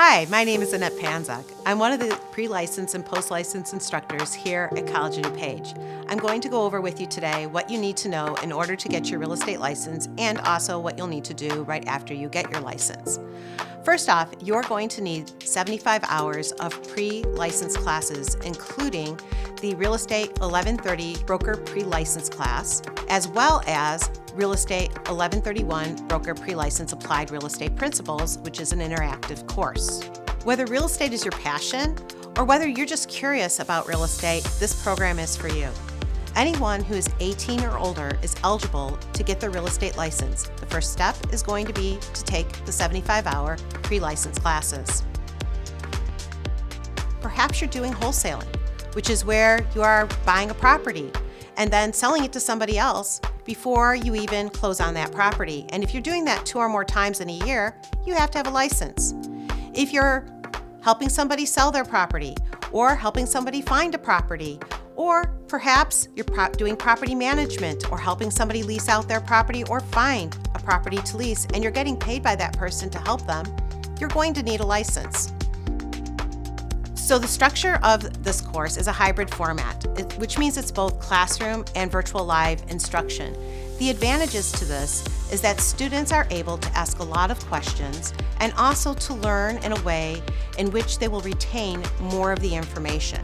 Hi, my name is Annette Panzak. I'm one of the pre-licensed and post-licensed instructors here at College of DuPage. I'm going to go over with you today what you need to know in order to get your real estate license and also what you'll need to do right after you get your license. First off, you're going to need 75 hours of pre-license classes, including the Real Estate 1130 Broker Pre-License class, as well as Real Estate 1131 Broker Pre-License Applied Real Estate Principles, which is an interactive course. Whether real estate is your passion or whether you're just curious about real estate, this program is for you. Anyone who is 18 or older is eligible to get their real estate license. The first step is going to be to take the 75-hour pre-license classes. Perhaps you're doing wholesaling, which is where you are buying a property and then selling it to somebody else before you even close on that property. And if you're doing that 2 or more times in a year, you have to have a license. If you're helping somebody sell their property or helping somebody find a property, or perhaps you're doing property management or helping somebody lease out their property or find a property to lease and you're getting paid by that person to help them, you're going to need a license. So the structure of this course is a hybrid format, which means it's both classroom and virtual live instruction. The advantages to this is that students are able to ask a lot of questions and also to learn in a way in which they will retain more of the information.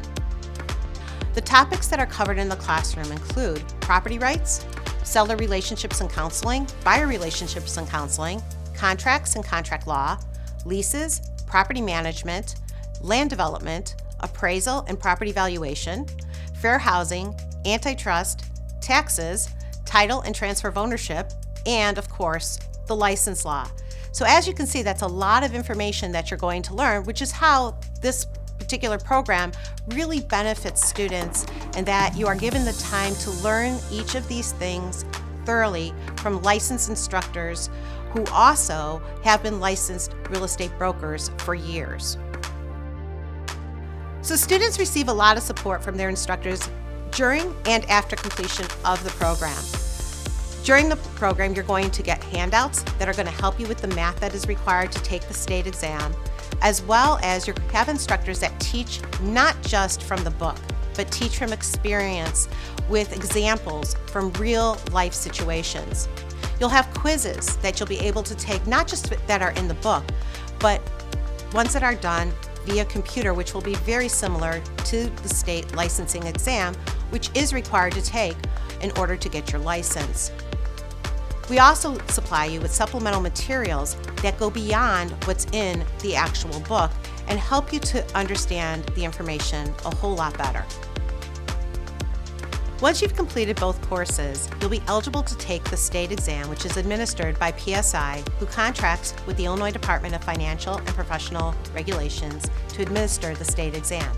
The topics that are covered in the classroom include property rights, seller relationships and counseling, buyer relationships and counseling, contracts and contract law, leases, property management, land development, appraisal and property valuation, fair housing, antitrust, taxes, title and transfer of ownership, and of course, the license law. So as you can see, that's a lot of information that you're going to learn, which is how this particular program really benefits students, and that you are given the time to learn each of these things thoroughly from licensed instructors who also have been licensed real estate brokers for years. So students receive a lot of support from their instructors during and after completion of the program. During the program, you're going to get handouts that are going to help you with the math that is required to take the state exam, as well as you have instructors that teach not just from the book, but teach from experience with examples from real life situations. You'll have quizzes that you'll be able to take, not just that are in the book, but ones that are done via computer, which will be very similar to the state licensing exam, which is required to take in order to get your license. We also supply you with supplemental materials that go beyond what's in the actual book and help you to understand the information a whole lot better. Once you've completed both courses, you'll be eligible to take the state exam, which is administered by PSI, who contracts with the Illinois Department of Financial and Professional Regulations to administer the state exam.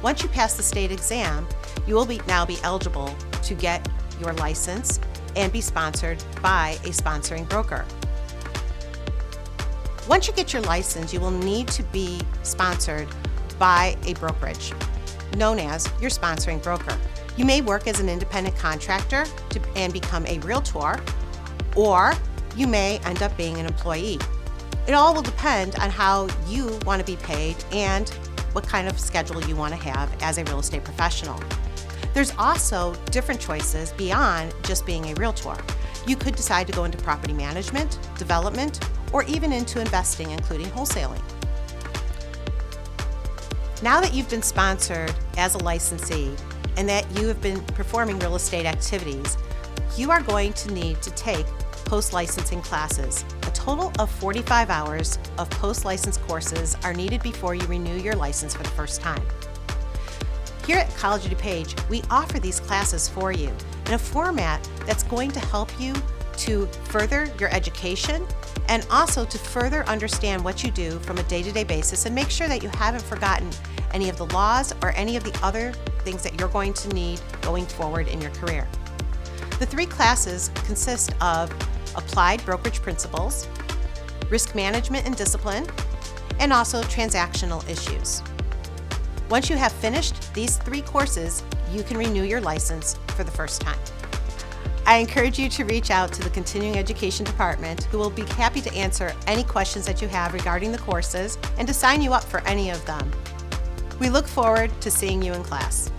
Once you pass the state exam, you will now be eligible to get your license and be sponsored by a sponsoring broker. Once you get your license, you will need to be sponsored by a brokerage, known as your sponsoring broker. You may work as an independent contractor and become a realtor, or you may end up being an employee. It all will depend on how you want to be paid and what kind of schedule you want to have as a real estate professional. There's also different choices beyond just being a realtor. You could decide to go into property management, development, or even into investing, including wholesaling. Now that you've been sponsored as a licensee and that you have been performing real estate activities, you are going to need to take post-licensing classes. A total of 45 hours of post-license courses are needed before you renew your license for the first time. Here at College of DuPage, we offer these classes for you in a format that's going to help you to further your education and also to further understand what you do from a day-to-day basis and make sure that you haven't forgotten any of the laws or any of the other things that you're going to need going forward in your career. The 3 classes consist of applied brokerage principles, risk management and discipline, and also transactional issues. Once you have finished these 3 courses, you can renew your license for the first time. I encourage you to reach out to the Continuing Education Department, who will be happy to answer any questions that you have regarding the courses and to sign you up for any of them. We look forward to seeing you in class.